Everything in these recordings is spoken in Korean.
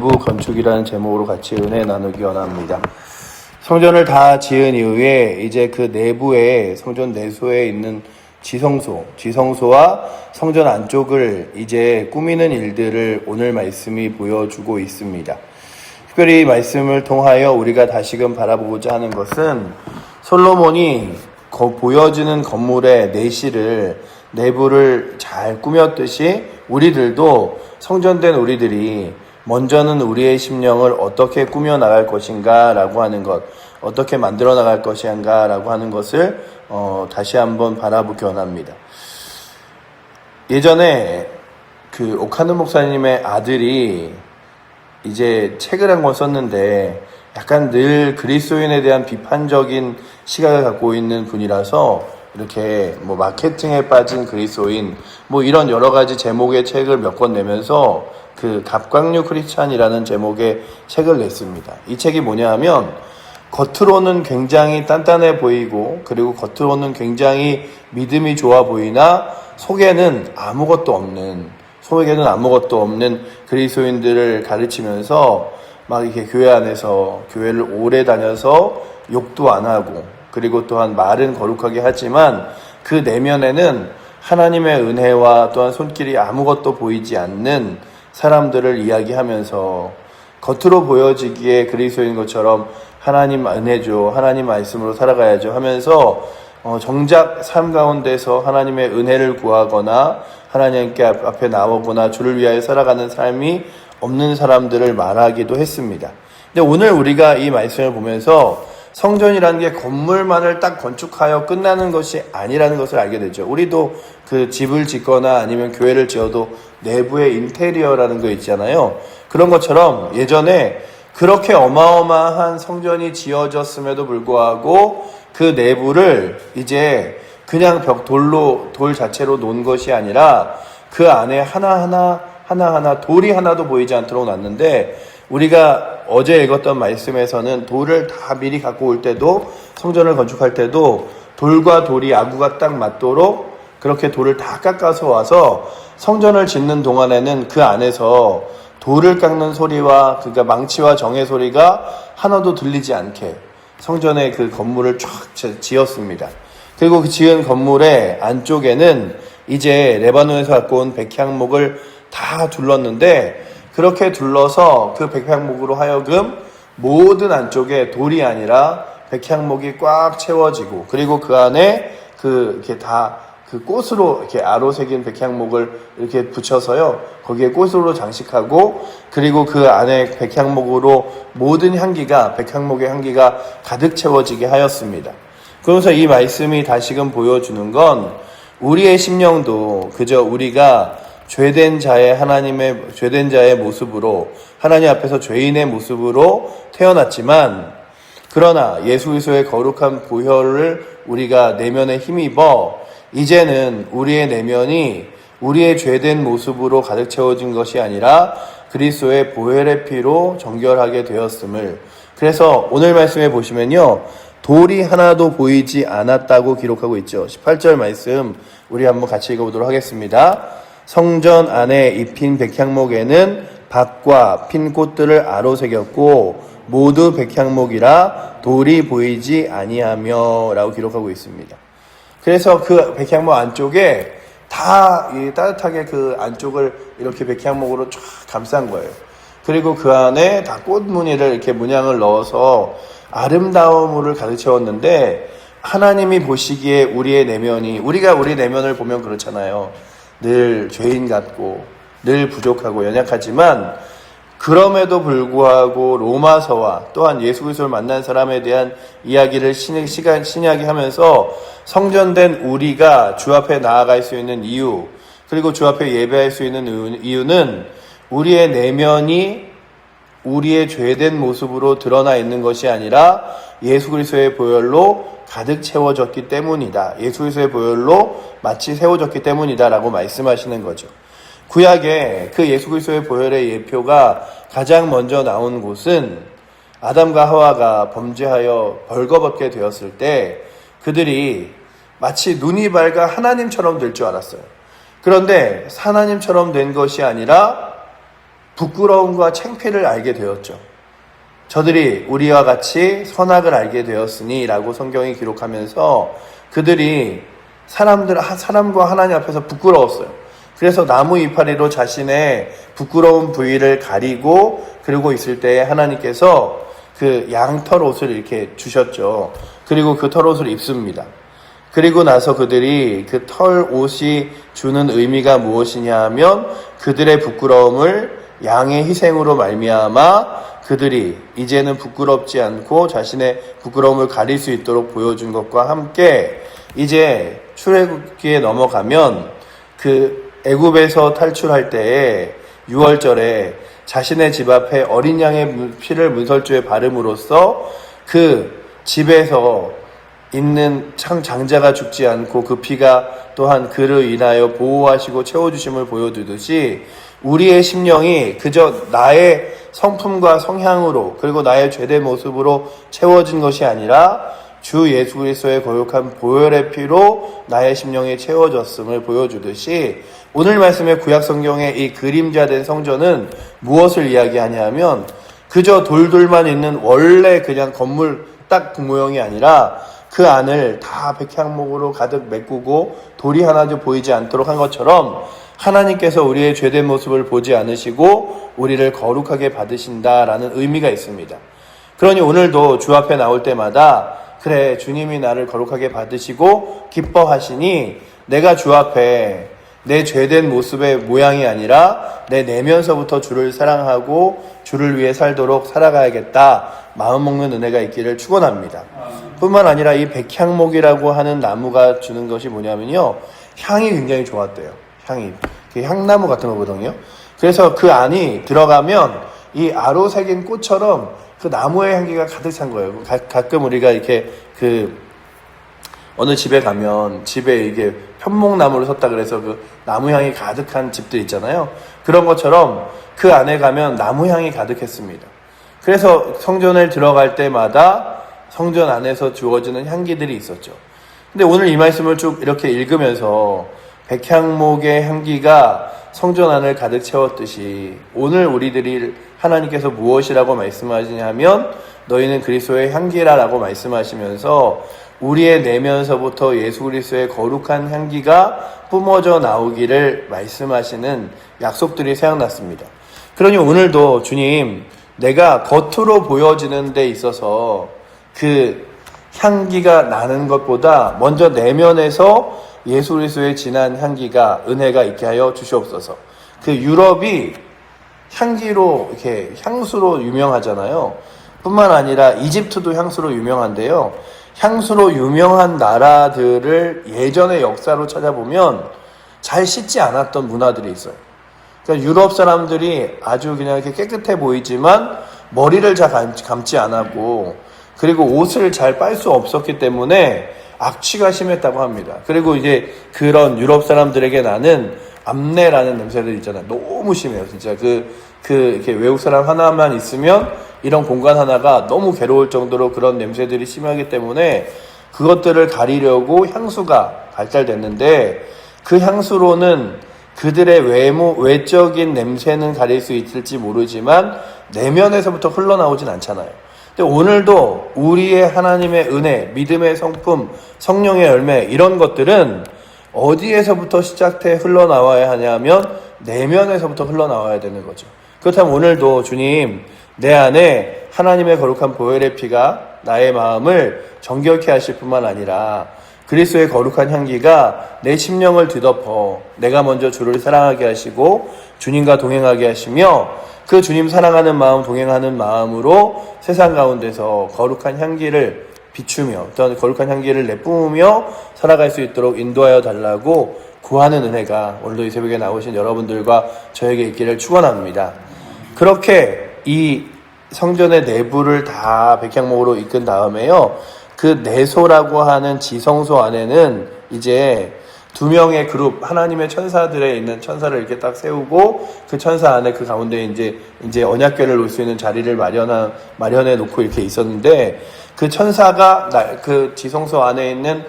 내부 건축이라는 제목으로 같이 은혜 나누기 원합니다. 성전을 다 지은 이후에 이제 그 내부에 성전 내소에 있는 지성소와 성전 안쪽을 이제 꾸미는 일들을 오늘 말씀이 보여주고 있습니다. 특별히 이 말씀을 통하여 우리가 다시금 바라보고자 하는 것은 솔로몬이 보여지는 건물의 내부를 잘 꾸몄듯이 우리들도 성전된 우리들이 먼저는 우리의 심령을 어떻게 꾸며 나갈 것인가 라고 하는 것, 어떻게 만들어 나갈 것인가 라고 하는 것을 다시 한번 바라보기 원합니다. 예전에 그 오카누 목사님의 아들이 이제 책을 한 권 썼는데 약간 늘 그리스도인에 대한 비판적인 시각을 갖고 있는 분이라서 이렇게 마케팅에 빠진 그리스도인 이런 여러 가지 제목의 책을 몇 권 내면서 그 갑각류 크리스찬이라는 제목의 책을 냈습니다. 이 책이 뭐냐 하면 겉으로는 굉장히 단단해 보이고 그리고 겉으로는 굉장히 믿음이 좋아 보이나 속에는 아무것도 없는 그리스도인들을 가르치면서 막 이렇게 교회 안에서 교회를 오래 다녀서 욕도 안 하고 그리고 또한 말은 거룩하게 하지만 그 내면에는 하나님의 은혜와 또한 손길이 아무것도 보이지 않는 사람들을 이야기하면서 겉으로 보여지기에 그리스도인 것처럼 하나님 은혜죠, 하나님 말씀으로 살아가야죠 하면서 정작 삶 가운데서 하나님의 은혜를 구하거나 하나님께 앞에 나오거나 주를 위하여 살아가는 삶이 없는 사람들을 말하기도 했습니다. 근데 오늘 우리가 이 말씀을 보면서 성전이라는 게 건물만을 딱 건축하여 끝나는 것이 아니라는 것을 알게 되죠. 우리도 그 집을 짓거나 아니면 교회를 지어도 내부의 인테리어라는 거 있잖아요. 그런 것처럼 예전에 그렇게 어마어마한 성전이 지어졌음에도 불구하고 그 내부를 이제 그냥 돌 자체로 놓은 것이 아니라 그 안에 하나하나 돌이 하나도 보이지 않도록 놨는데 우리가 어제 읽었던 말씀에서는 돌을 다 미리 갖고 올 때도 성전을 건축할 때도 돌과 돌이 아구가 딱 맞도록 그렇게 돌을 다 깎아서 와서 성전을 짓는 동안에는 그 안에서 돌을 깎는 소리와 그러니까 망치와 정의 소리가 하나도 들리지 않게 성전의 그 건물을 쫙 지었습니다. 그리고 그 지은 건물의 안쪽에는 이제 레바논에서 갖고 온 백향목을 다 둘렀는데 그렇게 둘러서 그 백향목으로 하여금 모든 안쪽에 돌이 아니라 백향목이 꽉 채워지고 그리고 그 안에 이렇게 다 그 꽃으로 이렇게 아로 새긴 백향목을 이렇게 붙여서요. 거기에 꽃으로 장식하고 그리고 그 안에 백향목으로 모든 백향목의 향기가 가득 채워지게 하였습니다. 그러면서 이 말씀이 다시금 보여주는 건 우리의 심령도 그저 우리가 죄된 자의 모습으로 하나님 앞에서 죄인의 모습으로 태어났지만 그러나 예수 그리스도의 거룩한 보혈을 우리가 내면에 힘입어 이제는 우리의 내면이 우리의 죄된 모습으로 가득 채워진 것이 아니라 그리스도의 보혈의 피로 정결하게 되었음을 그래서 오늘 말씀에 보시면요. 돌이 하나도 보이지 않았다고 기록하고 있죠. 18절 말씀 우리 한번 같이 읽어보도록 하겠습니다. 성전 안에 입힌 백향목에는 밭과 핀 꽃들을 아로새겼고 모두 백향목이라 돌이 보이지 아니하며 라고 기록하고 있습니다. 그래서 그 백향목 안쪽에 다 따뜻하게 그 안쪽을 이렇게 백향목으로 쫙 감싼 거예요. 그리고 그 안에 다 꽃무늬를 이렇게 문양을 넣어서 아름다움을 가득 채웠는데 하나님이 보시기에 우리의 내면이 우리가 우리 내면을 보면 그렇잖아요. 늘 죄인 같고 늘 부족하고 연약하지만 그럼에도 불구하고 로마서와 또한 예수 그리스도를 만난 사람에 대한 이야기를 신약이 하면서 성전된 우리가 주 앞에 나아갈 수 있는 이유 그리고 주 앞에 예배할 수 있는 이유는 우리의 내면이 우리의 죄된 모습으로 드러나 있는 것이 아니라 예수 그리스도의 보혈로 가득 채워졌기 때문이다. 예수 그리스도의 보혈로 마치 세워졌기 때문이다 라고 말씀하시는 거죠. 구약에 그 예수 그리스도의 보혈의 예표가 가장 먼저 나온 곳은 아담과 하와가 범죄하여 벌거벗게 되었을 때 그들이 마치 눈이 밝아 하나님처럼 될 줄 알았어요. 그런데 하나님처럼 된 것이 아니라 부끄러움과 창피를 알게 되었죠. 저들이 우리와 같이 선악을 알게 되었으니 라고 성경이 기록하면서 그들이 사람과 하나님 앞에서 부끄러웠어요. 그래서 나무 이파리로 자신의 부끄러운 부위를 가리고 그러고 있을 때 하나님께서 그 양털 옷을 이렇게 주셨죠. 그리고 그 털 옷을 입습니다. 그리고 나서 그들이 그 털 옷이 주는 의미가 무엇이냐 하면 그들의 부끄러움을 양의 희생으로 말미암아 그들이 이제는 부끄럽지 않고 자신의 부끄러움을 가릴 수 있도록 보여준 것과 함께 이제 출애굽기에 넘어가면 그 애굽에서 탈출할 때에 6월절에 자신의 집 앞에 어린 양의 피를 문설주에 바름으로써 그 집에서 있는 참 장자가 죽지 않고 그 피가 또한 그를 인하여 보호하시고 채워주심을 보여주듯이 우리의 심령이 그저 나의 성품과 성향으로 그리고 나의 죄된 모습으로 채워진 것이 아니라 주 예수 그리스도의 거룩한 보혈의 피로 나의 심령이 채워졌음을 보여주듯이 오늘 말씀의 구약 성경의 이 그림자된 성전은 무엇을 이야기하냐면 그저 돌돌만 있는 원래 그냥 건물 딱 그 모형이 아니라 그 안을 다 백향목으로 가득 메꾸고 돌이 하나도 보이지 않도록 한 것처럼 하나님께서 우리의 죄된 모습을 보지 않으시고 우리를 거룩하게 받으신다라는 의미가 있습니다. 그러니 오늘도 주 앞에 나올 때마다 그래 주님이 나를 거룩하게 받으시고 기뻐하시니 내가 주 앞에 내 죄된 모습의 모양이 아니라 내 내면서부터 주를 사랑하고 주를 위해 살도록 살아가야겠다 마음먹는 은혜가 있기를 축원합니다. 뿐만 아니라 이 백향목이라고 하는 나무가 주는 것이 뭐냐면요, 향이 굉장히 좋았대요. 향이 향나무 같은 거거든요. 그래서 그 안이 들어가면 이 아로 새긴 꽃처럼 그 나무의 향기가 가득 찬 거예요. 가끔 우리가 이렇게 어느 집에 가면 집에 이게 편목나무를 섰다 그래서 그 나무향이 가득한 집들 있잖아요. 그런 것처럼 그 안에 가면 나무향이 가득했습니다. 그래서 성전을 들어갈 때마다 성전 안에서 주어지는 향기들이 있었죠. 근데 오늘 이 말씀을 쭉 이렇게 읽으면서 백향목의 향기가 성전 안을 가득 채웠듯이 오늘 우리들이 하나님께서 무엇이라고 말씀하시냐면 너희는 그리스도의 향기라라고 말씀하시면서 우리의 내면서부터 예수 그리스도의 거룩한 향기가 뿜어져 나오기를 말씀하시는 약속들이 생각났습니다. 그러니 오늘도 주님, 내가 겉으로 보여지는 데 있어서 그 향기가 나는 것보다 먼저 내면에서 예수 그리스도의 진한 향기가 은혜가 있게 하여 주시옵소서. 그 유럽이 향기로 이렇게 향수로 유명하잖아요. 뿐만 아니라 이집트도 향수로 유명한데요. 향수로 유명한 나라들을 예전의 역사로 찾아보면 잘 씻지 않았던 문화들이 있어요. 그러니까 유럽 사람들이 아주 그냥 이렇게 깨끗해 보이지만 머리를 잘 감지 않았고 그리고 옷을 잘 빨 수 없었기 때문에 악취가 심했다고 합니다. 그리고 이제 그런 유럽 사람들에게 나는 암내라는 냄새들 있잖아요. 너무 심해요, 진짜. 이렇게 외국 사람 하나만 있으면 이런 공간 하나가 너무 괴로울 정도로 그런 냄새들이 심하기 때문에 그것들을 가리려고 향수가 발달됐는데 그 향수로는 그들의 외적인 냄새는 가릴 수 있을지 모르지만 내면에서부터 흘러나오진 않잖아요. 근데 오늘도 우리의 하나님의 은혜, 믿음의 성품, 성령의 열매 이런 것들은 어디에서부터 시작해 흘러나와야 하냐면 내면에서부터 흘러나와야 되는 거죠. 그렇다면 오늘도 주님, 내 안에 하나님의 거룩한 보혈의 피가 나의 마음을 정결케 하실 뿐만 아니라 그리스도의 거룩한 향기가 내 심령을 뒤덮어 내가 먼저 주를 사랑하게 하시고 주님과 동행하게 하시며 그 주님 사랑하는 마음, 동행하는 마음으로 세상 가운데서 거룩한 향기를 비추며 어떤 거룩한 향기를 내뿜으며 살아갈 수 있도록 인도하여 달라고 구하는 은혜가 오늘도 이 새벽에 나오신 여러분들과 저에게 있기를 축원합니다. 그렇게 이 성전의 내부를 다 백향목으로 이끈 다음에요, 그 내소라고 하는 지성소 안에는 이제 2명의 그룹, 하나님의 천사들에 있는 천사를 이렇게 딱 세우고 그 천사 안에 그 가운데 이제 언약궤를 놓을 수 있는 자리를 마련해 놓고 이렇게 있었는데 그 천사가 그 지성소 안에 있는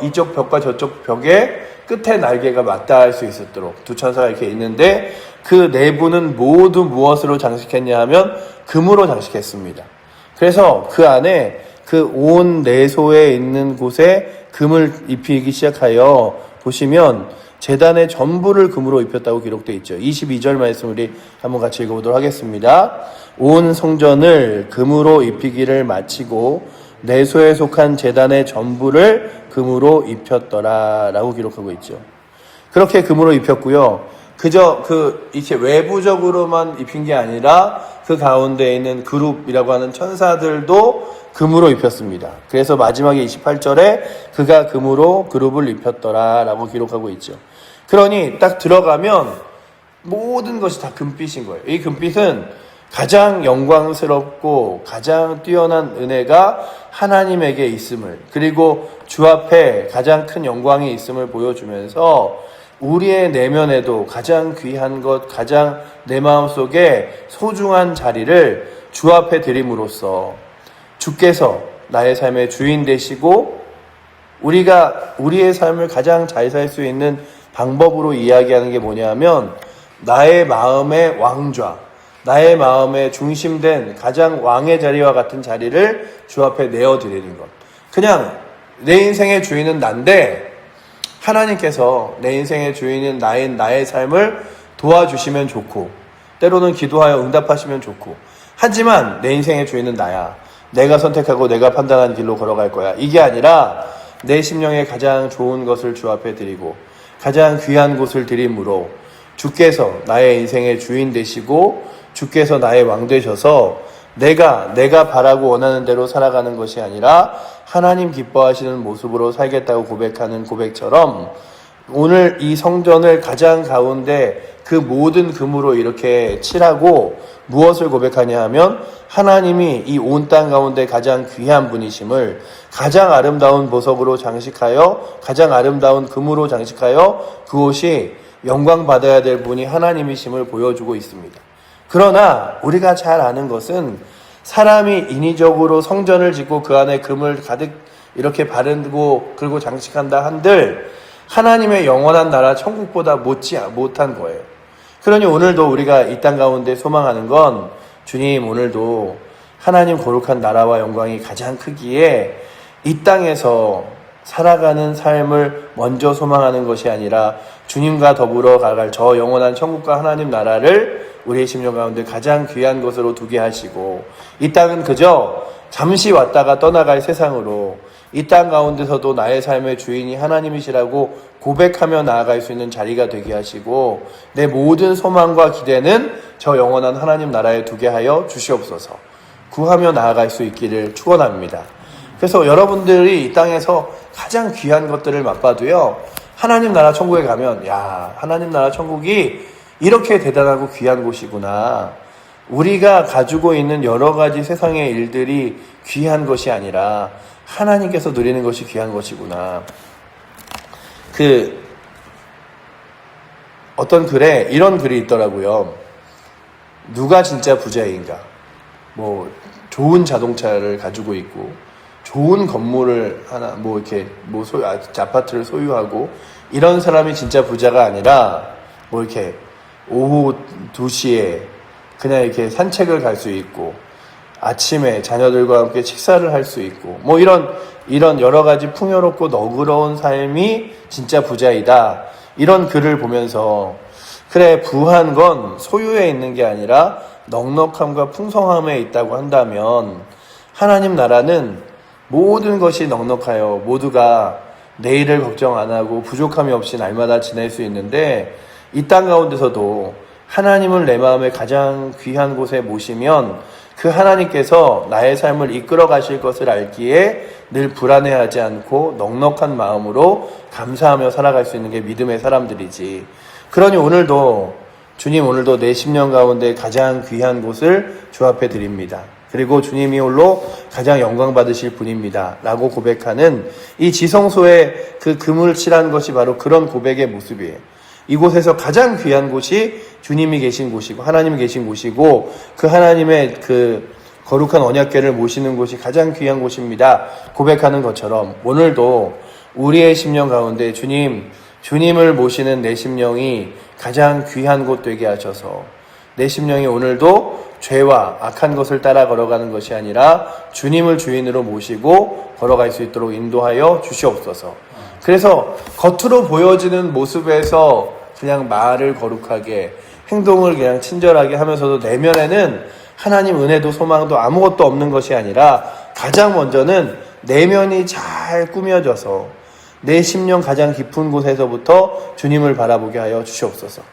이쪽 벽과 저쪽 벽에 끝에 날개가 맞닿을 수 있도록 두 천사가 이렇게 있는데 그 내부는 모두 무엇으로 장식했냐 하면 금으로 장식했습니다. 그래서 그 안에 그 온 내소에 있는 곳에 금을 입히기 시작하여 보시면 제단의 전부를 금으로 입혔다고 기록되어 있죠. 22절 말씀 우리 한번 같이 읽어보도록 하겠습니다. 온 성전을 금으로 입히기를 마치고 내소에 속한 제단의 전부를 금으로 입혔더라 라고 기록하고 있죠. 그렇게 금으로 입혔고요. 그저 이렇게 외부적으로만 입힌 게 아니라 그 가운데 있는 그룹이라고 하는 천사들도 금으로 입혔습니다. 그래서 마지막에 28절에 그가 금으로 그룹을 입혔더라 라고 기록하고 있죠. 그러니 딱 들어가면 모든 것이 다 금빛인 거예요. 이 금빛은 가장 영광스럽고 가장 뛰어난 은혜가 하나님에게 있음을, 그리고 주 앞에 가장 큰 영광이 있음을 보여주면서 우리의 내면에도 가장 귀한 것, 가장 내 마음속에 소중한 자리를 주 앞에 드림으로써 주께서 나의 삶의 주인 되시고 우리가 우리의 삶을 가장 잘 살 수 있는 방법으로 이야기하는 게 뭐냐면 나의 마음의 왕좌, 나의 마음에 중심된 가장 왕의 자리와 같은 자리를 주 앞에 내어드리는 것. 그냥 내 인생의 주인은 난데 하나님께서 내 인생의 주인인 나의 삶을 도와주시면 좋고 때로는 기도하여 응답하시면 좋고 하지만 내 인생의 주인은 나야. 내가 선택하고 내가 판단한 길로 걸어갈 거야. 이게 아니라 내 심령에 가장 좋은 것을 주 앞에 드리고 가장 귀한 곳을 드림으로 주께서 나의 인생의 주인 되시고 주께서 나의 왕 되셔서 내가 바라고 원하는 대로 살아가는 것이 아니라 하나님 기뻐하시는 모습으로 살겠다고 고백하는 고백처럼 오늘 이 성전을 가장 가운데 그 모든 금으로 이렇게 칠하고 무엇을 고백하냐 하면 하나님이 이 온 땅 가운데 가장 귀한 분이심을 가장 아름다운 보석으로 장식하여 가장 아름다운 금으로 장식하여 그곳이 영광 받아야 될 분이 하나님이심을 보여주고 있습니다. 그러나 우리가 잘 아는 것은 사람이 인위적으로 성전을 짓고 그 안에 금을 가득 이렇게 바르고 그리고 장식한다 한들 하나님의 영원한 나라 천국보다 못한 거예요. 그러니 오늘도 우리가 이 땅 가운데 소망하는 건 주님 오늘도 하나님 거룩한 나라와 영광이 가장 크기에 이 땅에서 살아가는 삶을 먼저 소망하는 것이 아니라 주님과 더불어 가갈 저 영원한 천국과 하나님 나라를 우리의 심령 가운데 가장 귀한 것으로 두게 하시고 이 땅은 그저 잠시 왔다가 떠나갈 세상으로 이 땅 가운데서도 나의 삶의 주인이 하나님이시라고 고백하며 나아갈 수 있는 자리가 되게 하시고 내 모든 소망과 기대는 저 영원한 하나님 나라에 두게 하여 주시옵소서. 구하며 나아갈 수 있기를 축원합니다. 그래서 여러분들이 이 땅에서 가장 귀한 것들을 맛봐도요 하나님 나라 천국에 가면 야 하나님 나라 천국이 이렇게 대단하고 귀한 곳이구나. 우리가 가지고 있는 여러 가지 세상의 일들이 귀한 것이 아니라 하나님께서 누리는 것이 귀한 것이구나. 어떤 글에 이런 글이 있더라고요. 누가 진짜 부자인가? 좋은 자동차를 가지고 있고, 좋은 건물을 하나, 아파트를 소유하고, 이런 사람이 진짜 부자가 아니라, 이렇게, 오후 2시에 그냥 이렇게 산책을 갈 수 있고, 아침에 자녀들과 함께 식사를 할 수 있고 이런 여러 가지 풍요롭고 너그러운 삶이 진짜 부자이다. 이런 글을 보면서 그래 부한 건 소유에 있는 게 아니라 넉넉함과 풍성함에 있다고 한다면 하나님 나라는 모든 것이 넉넉하여 모두가 내일을 걱정 안 하고 부족함이 없이 날마다 지낼 수 있는데 이 땅 가운데서도 하나님을 내 마음의 가장 귀한 곳에 모시면 그 하나님께서 나의 삶을 이끌어 가실 것을 알기에 늘 불안해하지 않고 넉넉한 마음으로 감사하며 살아갈 수 있는 게 믿음의 사람들이지. 그러니 주님 오늘도 내 심령 가운데 가장 귀한 곳을 주 앞에 드립니다. 그리고 주님이 홀로 가장 영광 받으실 분입니다. 라고 고백하는 이 지성소에 그 금을 칠한 것이 바로 그런 고백의 모습이에요. 이곳에서 가장 귀한 곳이 주님이 계신 곳이고 하나님이 계신 곳이고 그 하나님의 그 거룩한 언약궤를 모시는 곳이 가장 귀한 곳입니다. 고백하는 것처럼 오늘도 우리의 심령 가운데 주님 주님을 모시는 내 심령이 가장 귀한 곳 되게 하셔서 내 심령이 오늘도 죄와 악한 것을 따라 걸어가는 것이 아니라 주님을 주인으로 모시고 걸어갈 수 있도록 인도하여 주시옵소서. 그래서 겉으로 보여지는 모습에서 그냥 말을 거룩하게 행동을 그냥 친절하게 하면서도 내면에는 하나님 은혜도 소망도 아무것도 없는 것이 아니라 가장 먼저는 내면이 잘 꾸며져서 내 심령 가장 깊은 곳에서부터 주님을 바라보게 하여 주시옵소서.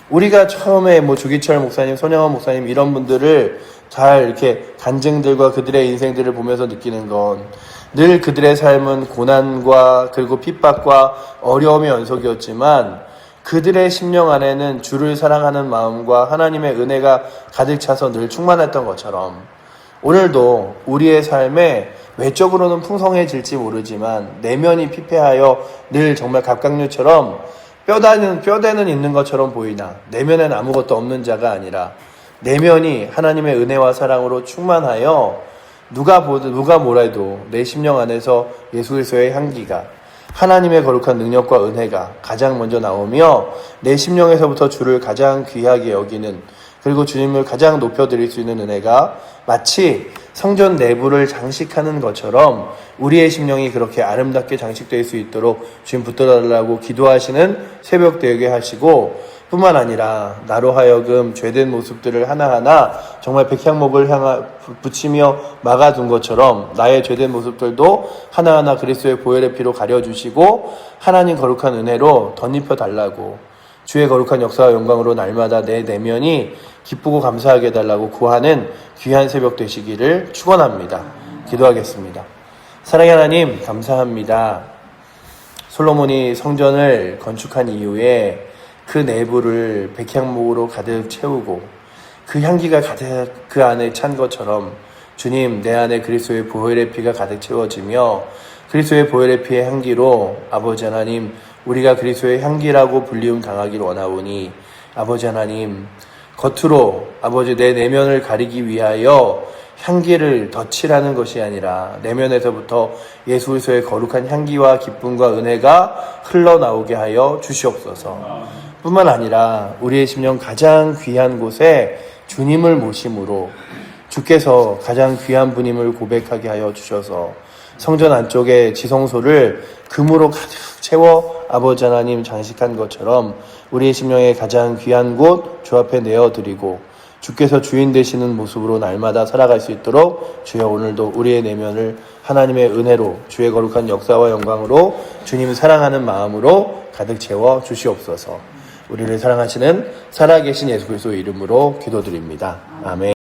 우리가 처음에 주기철 목사님, 손영원 목사님 이런 분들을 잘 이렇게 간증들과 그들의 인생들을 보면서 느끼는 건 늘 그들의 삶은 고난과 그리고 핍박과 어려움의 연속이었지만 그들의 심령 안에는 주를 사랑하는 마음과 하나님의 은혜가 가득 차서 늘 충만했던 것처럼 오늘도 우리의 삶에 외적으로는 풍성해질지 모르지만 내면이 피폐하여 늘 정말 갑각류처럼 뼈대는 있는 것처럼 보이나 내면엔 아무것도 없는 자가 아니라 내면이 하나님의 은혜와 사랑으로 충만하여 누가 뭐래도 내 심령 안에서 예수 그리스도의 향기가 하나님의 거룩한 능력과 은혜가 가장 먼저 나오며 내 심령에서부터 주를 가장 귀하게 여기는 그리고 주님을 가장 높여드릴 수 있는 은혜가 마치 성전 내부를 장식하는 것처럼 우리의 심령이 그렇게 아름답게 장식될 수 있도록 주님 붙들어달라고 기도하시는 새벽 되게 하시고 뿐만 아니라 나로 하여금 죄된 모습들을 하나하나 정말 백향목을 붙이며 막아둔 것처럼 나의 죄된 모습들도 하나하나 그리스도의 보혈의 피로 가려주시고 하나님 거룩한 은혜로 덧입혀 달라고 주의 거룩한 역사와 영광으로 날마다 내 내면이 기쁘고 감사하게 해달라고 구하는 귀한 새벽 되시기를 축원합니다. 기도하겠습니다. 사랑의 하나님 감사합니다. 솔로몬이 성전을 건축한 이후에 그 내부를 백향목으로 가득 채우고 그 향기가 가득 그 안에 찬 것처럼 주님 내 안에 그리스도의 보혈의 피가 가득 채워지며 그리스도의 보혈의 피의 향기로 아버지 하나님 우리가 그리스도의 향기라고 불리움 당하기를 원하오니 아버지 하나님 겉으로 아버지 내 내면을 가리기 위하여 향기를 덧칠하는 것이 아니라 내면에서부터 예수 그리스도의 거룩한 향기와 기쁨과 은혜가 흘러나오게 하여 주시옵소서. 뿐만 아니라 우리의 심령 가장 귀한 곳에 주님을 모심으로 주께서 가장 귀한 분임을 고백하게 하여 주셔서 성전 안쪽에 지성소를 금으로 가득 채워 아버지 하나님 장식한 것처럼 우리의 심령의 가장 귀한 곳 주 앞에 내어드리고 주께서 주인 되시는 모습으로 날마다 살아갈 수 있도록 주여 오늘도 우리의 내면을 하나님의 은혜로 주의 거룩한 역사와 영광으로 주님을 사랑하는 마음으로 가득 채워 주시옵소서. 우리를 사랑하시는 살아계신 예수 그리스도의 이름으로 기도드립니다. 아멘.